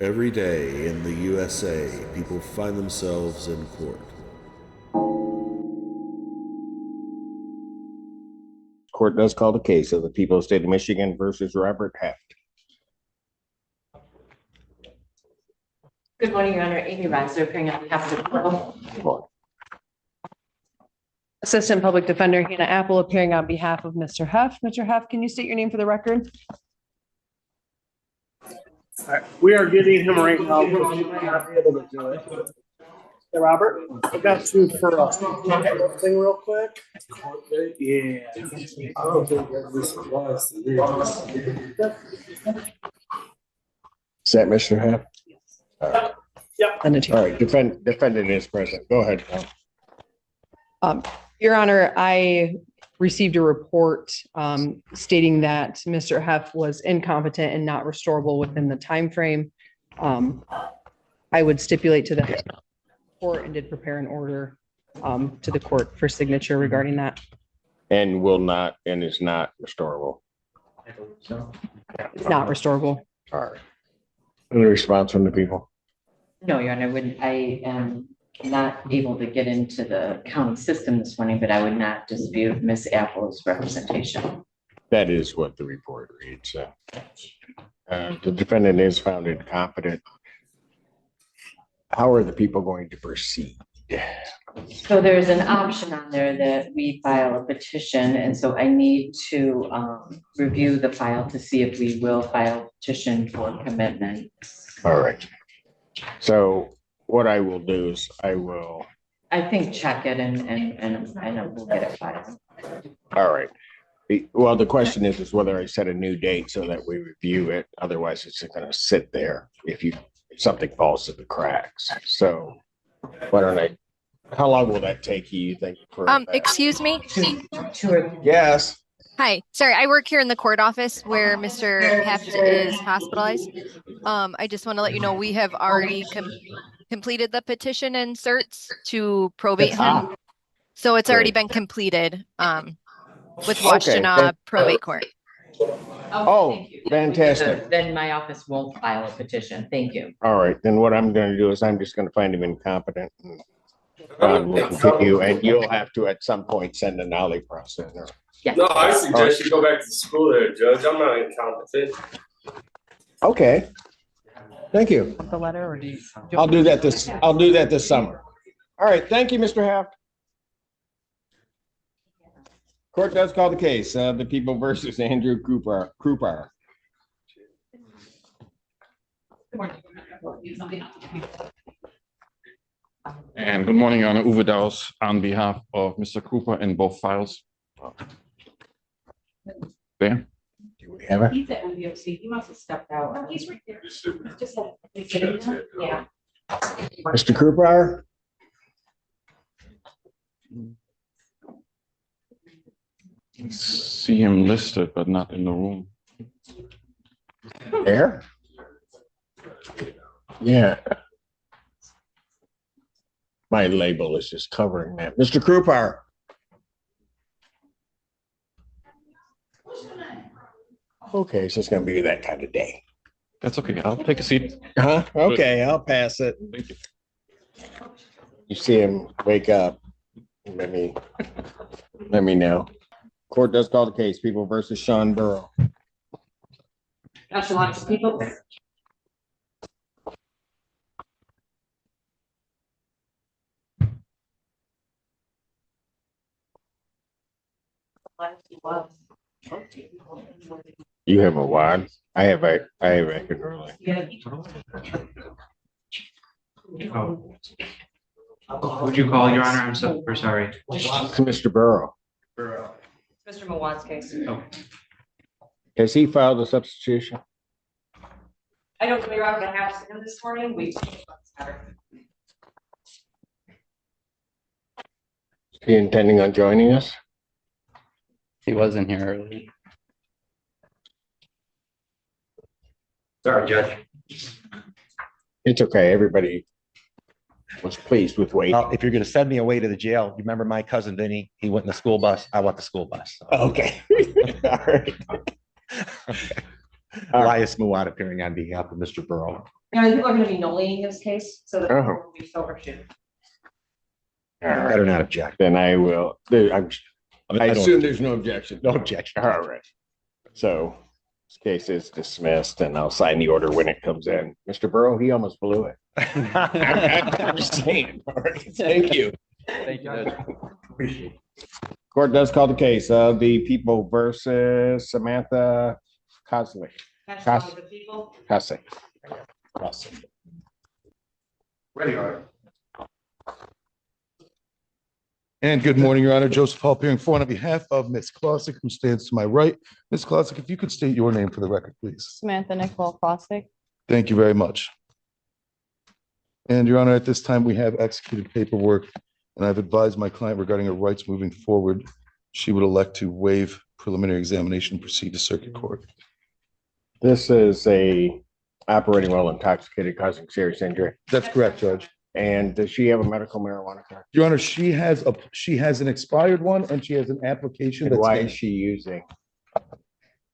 Every day in the USA, people find themselves in court. Court does call the case of the people of the state of Michigan versus Robert Heft. Good morning, Your Honor. Amy Reiser, appearing on behalf of the people. Assistant Public Defender Hannah Apple appearing on behalf of Mr. Heft. Mr. Heft, can you state your name for the record? All right, we are getting him right now because we might not be able to do it. Hey, Robert, I got you for a thing real quick. Yeah. I don't think that this applies to me. Is that Mr. Heft? Yep. All right, defendant is present. Go ahead, Tom. Your Honor, I received a report stating that Mr. Heft was incompetent and not restorable within the time frame. I would stipulate to the court and did prepare an order to the court for signature regarding that. And is not restorable. It's not restorable. All right. Any response from the people? No, Your Honor, I am not able to get into the county system this morning, but I would not dispute Ms. Apple's representation. That is what the report reads. The defendant is found incompetent. How are the people going to proceed? So there's an option on there that we file a petition, and so I need to review the file to see if we will file a petition for commitment. All right. So what I will do is I think check it and we'll get it filed. all right. Well, the question is whether I set a new date so that we review it. Otherwise, it's going to sit there if something falls through the cracks. So why don't how long will that take you think? Excuse me? Yes. Hi, sorry, I work here in the court office where Mr. Heft is hospitalized. I just want to let you know, we have already completed the petition and certs to probate him. So it's already been completed with Washtenaw Probate Court. Oh, fantastic. So then my office won't file a petition. Thank you. All right, then what I'm going to do is I'm just going to find him incompetent. We'll continue, and you'll have to at some point send a nollie process. Yeah. No, I suggest you go back to school there, Judge. I'm not incompetent. Okay. Thank you. The letter, or do you? I'll do that this summer. All right. Thank you, Mr. Heft. Court does call the case. The people versus Andrew Krupa. And good morning, Your Honor. Uwe Daus on behalf of Mr. Cooper in both files. There. Do we have it? He's at MVOC. He must have stepped out. Oh, he's right there. Just yeah. Mr. Krupa. See him listed, but not in the room. There? Yeah. My label is just covering that. Mr. Krupa. Okay, so it's going to be that kind of day. That's okay. I'll take a seat. Huh? Okay, I'll pass it. Thank you. You see him wake up. Let me know. Court does call the case. People versus Sean Burrow. People. You have a wad? I have record early. Would you call, Your Honor? I'm so sorry. It's Mr. Burrow. Mr. Mawan's case. Oh, Has he filed a substitution? I don't clear out the house in this morning. Is he intending on joining us? he wasn't here early. Sorry, Judge. It's okay. Everybody was pleased with waiting. Well, if you're gonna send me away to the jail, you remember my cousin Vinny? He went in the school bus. I want the school bus. Okay. All right. Elias Muad appearing on behalf of Mr. Burrow. people are gonna be nolling this case, so that Uh-huh. will be overshoot. All right, Better not object. then I will, I don't- assume there's no objection. No objection. All right. So this case is dismissed and I'll sign the order when it comes in. Mr. Burrow, he almost blew it. I'm just saying. All right, thank you. Thank you, Judge. Court does call the case of the people versus Samantha Cosley. Hashtag the people. Cosley. Ready, Your Honor. And good morning, Your Honor. Joseph Hall appearing for on behalf of Ms. Clausick, who stands to my right. Ms. Clausick, if you could state your name for the record, please. Samantha Nicole Classic. Thank you very much. And Your Honor, at this time, we have executed paperwork, and I've advised my client regarding her rights moving forward. She would elect to waive preliminary examination and proceed to circuit court. This is a operating while intoxicated causing serious injury. That's correct, Judge. And does she have a medical marijuana card? Your Honor, she has an expired one and she has an application. And That's why is she using?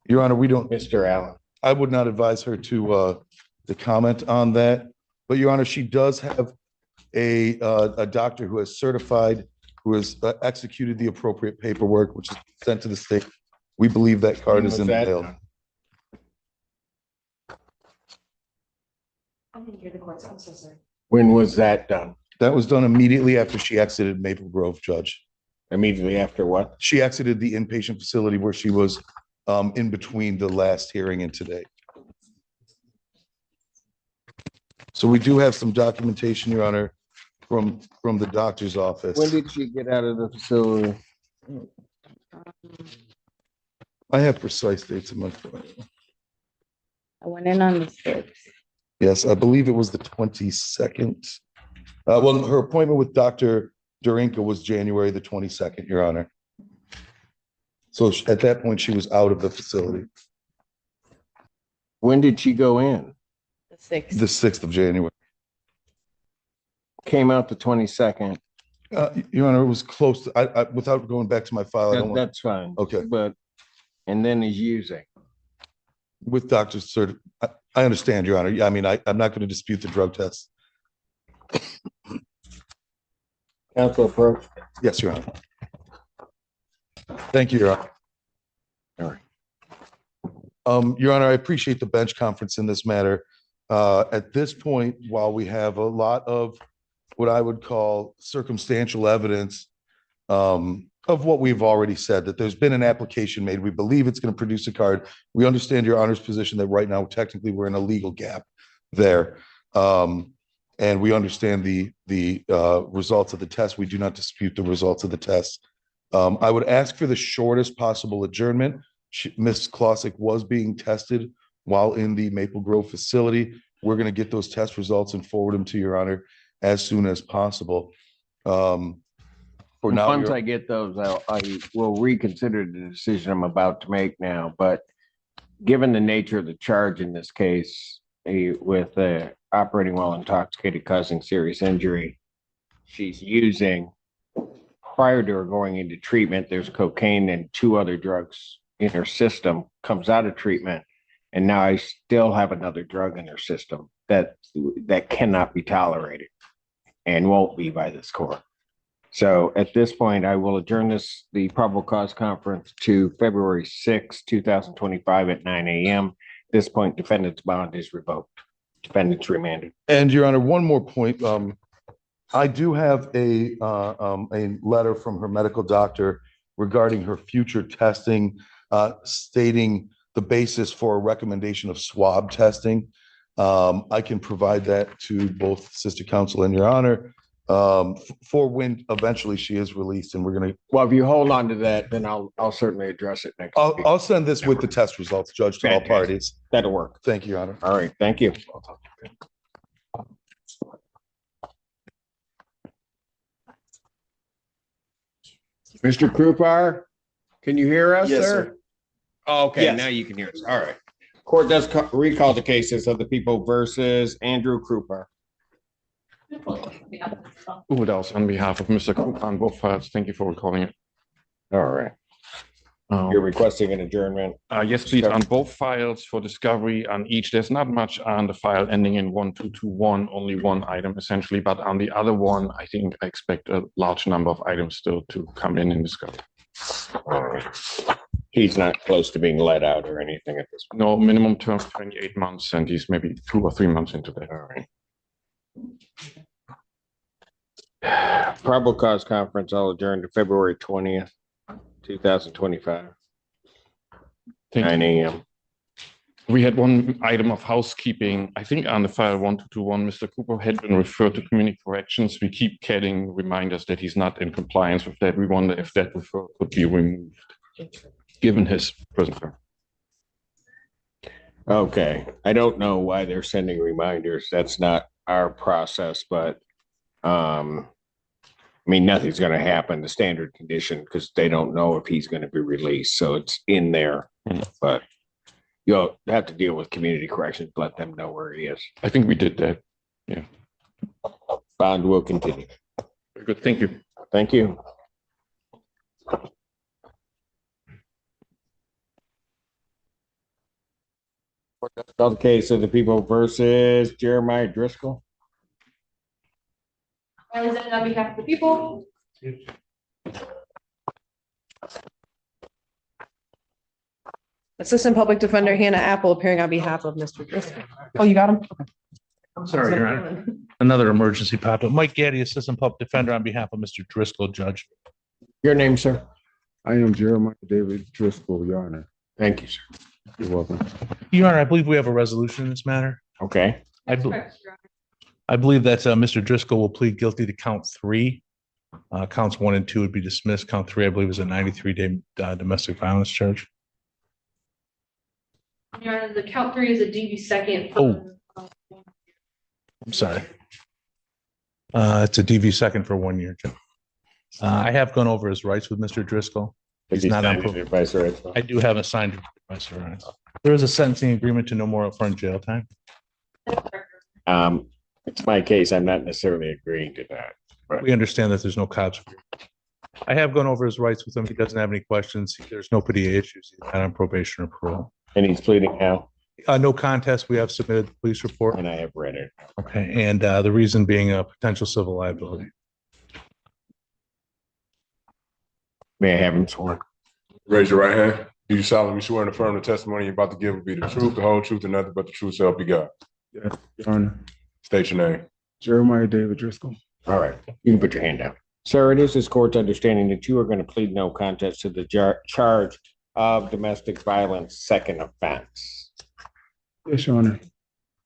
Your Honor, we don't, Mr. Allen? I would not advise her to comment on that. But Your Honor, she does have a doctor who has certified, who has executed the appropriate paperwork, which is sent to the state. We believe that card is in the mail. I didn't hear the court's, I'm so sorry. When was that done? That was done immediately after she exited Maple Grove, Judge. Immediately after what? She exited the inpatient facility where she was in between the last hearing and today. So we do have some documentation, Your Honor, from the doctor's office. When did she get out of the facility? I have precise dates in my phone. I went in on the 6th. Yes, I believe it was the 22nd. Well, her appointment with Dr. Durinka was January the 22nd, Your Honor. So at that point, she was out of the facility, When did she go in? The 6th. the 6th of January. Came out the 22nd. Your Honor, it was close to, without going back to my file, I don't want, That's fine. okay, But, and then is using. with Dr. Cert, I understand, Your Honor. I mean, I'm not going to dispute the drug test. Counsel approach. Yes, Your Honor. Thank you, Your Honor. All right. Your Honor, I appreciate the bench conference in this matter. At this point, while we have a lot of what I would call circumstantial evidence of what we've already said, that there's been an application made, we believe it's going to produce a card. We understand Your Honor's position that right now, technically, we're in a legal gap there. And we understand the results of the test. We do not dispute the results of the test. I would ask for the shortest possible adjournment. Ms. Clausick was being tested while in the Maple Grove facility. We're going to get those test results and forward them to Your Honor as soon as possible. For now, Once I get those, I will reconsider the decision I'm about to make now, but given the nature of the charge in this case, with operating while intoxicated causing serious injury, she's using, prior to her going into treatment, there's cocaine and 2 other drugs in her system, comes out of treatment, and now I still have another drug in her system that cannot be tolerated and won't be by this court. So at this point, I will adjourn the probable cause conference to February 6, 2025 at 9 a.m. At this point, defendant's bond is revoked. Defendant's remanded. and Your Honor, one more point. I do have a letter from her medical doctor regarding her future testing, stating the basis for a recommendation of swab testing. I can provide that to both Sister Counsel and Your Honor for when eventually she is released, and we're gonna. Well, if you hold on to that, then I'll certainly address it next week. I'll send this with the test results, Judge, to all Fantastic. parties. That'll work. Thank you, Your Honor. All right, thank you. Mr. Krupar, can you hear us, Yes, sir? sir. Okay, Yes. now you can hear us. All right. Court does recall the cases of the people versus Andrew Krupar. Uwe Dals on behalf of Mr. Krupa on both files. Thank you for recalling it. All right. You're requesting an adjournment. Yes, please, on both files for discovery on each. There's not much on the file ending in 1221, only one item essentially, but on the other one, I think I expect a large number of items still to come in discovery. He's not close to being let out or anything at this point. No, minimum term 28 months, and he's maybe 2 or 3 months into that. All right. Probable cause conference, I'll adjourn to February 20th, 2025. 9 a.m. We had one item of housekeeping. I think on the file 1221, Mr. Cooper had been referred to community corrections. We keep getting reminders that he's not in compliance with that. We wonder if that referral could be removed, given his prison term. Okay, I don't know why they're sending reminders. That's not our process, but I mean, nothing's going to happen, the standard condition, because they don't know if he's going to be released. So it's in there, but you'll have to deal with community corrections, let them know where he is. I think we did that. Yeah. Bond will continue. Very good. Thank you. Thank you. Call the case of the people versus Jeremiah Driscoll. Presented on behalf of the people. Assistant Public Defender Hannah Apple appearing on behalf of Mr. Driscoll. Oh, you got him? I'm sorry, Your Honor. Another emergency popped up. Mike Gaddy, Assistant Public Defender on behalf of Mr. Driscoll, Judge. Your name, sir? I am Jeremiah David Driscoll, Your Honor. Thank you, sir. You're welcome. Your Honor, I believe we have a resolution in this matter. Okay. I believe that Mr. Driscoll will plead guilty to count 3. Counts 1 and 2 would be dismissed. Count 3, I believe, is a 93-day domestic violence charge. Your Honor, the count 3 is a DV second. Oh, I'm sorry. It's a DV second for 1 year. I have gone over his rights with Mr. Driscoll. He's not on advice or I do have a signed advice. There is a sentencing agreement to no more upfront jail time. It's my case. I'm not necessarily agreeing to that. But We understand that there's no cops. I have gone over his rights with him. He doesn't have any questions. There's no PDA issues. He's not on probation or parole. And he's pleading now? No contest. We have submitted the police report. And I have read it. Okay, and the reason being a potential civil liability. May I have him sworn? Raise your right hand. Do you solemnly swear and affirm the testimony you're about to give will be the truth, the whole truth, and nothing but the truth, so help you God? Yes, Your Honor. State your name. Jeremiah David Driscoll. All right, you can put your hand down. Sir, it is this court's understanding that you are going to plead no contest to the charge of domestic violence second offense. Yes, Your Honor.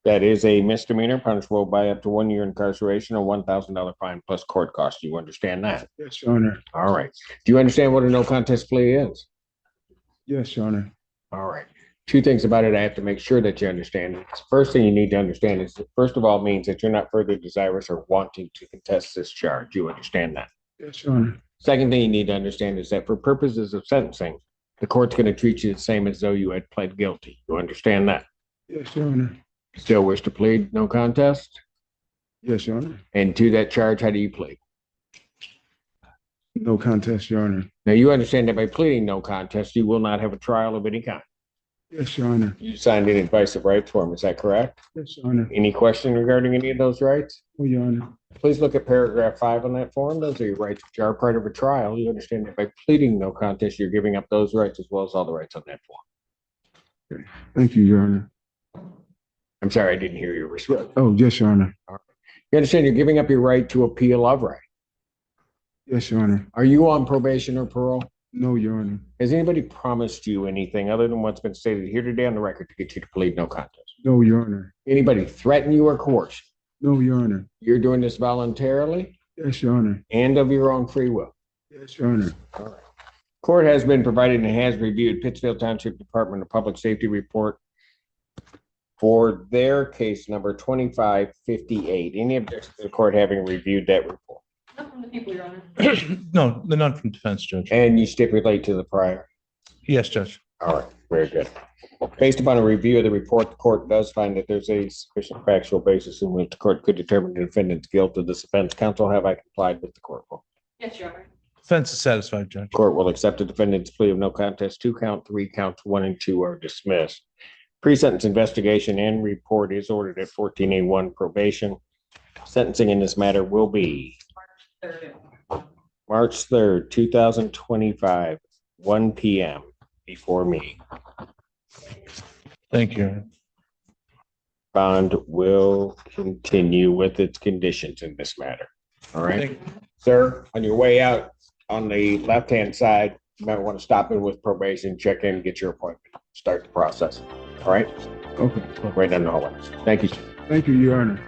That is a misdemeanor punishable by up to 1 year incarceration or $1,000 fine plus court costs. Do you understand that? Yes, Your Honor. All right. Do you understand what a no contest plea is? Yes, Your Honor. All right. 2 things about it I have to make sure that you understand. First thing you need to understand is that, first of all, it means that you're not further desirous or wanting to contest this charge. You understand that? Yes, Your Honor. Second thing you need to understand is that for purposes of sentencing, the court's going to treat you the same as though you had pled guilty. You understand that? Yes, Your Honor. Still wish to plead no contest? Yes, Your Honor. And to that charge, how do you plead? No contest, Your Honor. Now, you understand that by pleading no contest, you will not have a trial of any kind. Yes, Your Honor. You signed an advice of rights form, is that correct? Yes, Your Honor. Any question regarding any of those rights? Oh, Your Honor. Please look at paragraph 5 on that form. Those are your rights which are part of a trial. You understand that by pleading no contest, you're giving up those rights as well as all the rights on that form. Okay. Thank you, Your Honor. I'm sorry, I didn't hear your response. Oh, yes, Your Honor. You understand you're giving up your right to appeal of right. Yes, Your Honor. Are you on probation or parole? No, Your Honor. Has anybody promised you anything other than what's been stated here today on the record to get you to plead no contest? No, Your Honor. Anybody threaten you or coerce No, Your Honor. you? You're doing this voluntarily Yes, Your Honor. and of your own free will. Yes, Your Honor. All right. Court has been provided and has reviewed Pittsfield Township Department of Public Safety report for their case number 2558. Any objection to the court having reviewed that report? Not from the people, Your Honor. No, none from defense, Judge. And you stipulate to the prior? Yes, Judge. All right, very good. Based upon a review of the report, the court does find that there's a sufficient factual basis in which the court could determine the defendant's guilt of this offense. Counsel, have I complied with the court rule? Yes, Your Honor. Defense is satisfied, Judge. Court will accept the defendant's plea of no contest to count three. Counts 1 and 2 are dismissed. Pre-sentence investigation and report is ordered at 14A1 probation. Sentencing in this matter will be March 3rd, 2025, 1 p.m. before me. Thank you. Bond will continue with its conditions in this matter. All right, Thank- sir, on your way out on the left-hand side, you might want to stop in with probation, check in, get your appointment, start the process. All right, Okay, right down the hallway. Thank you. thank you, Your Honor.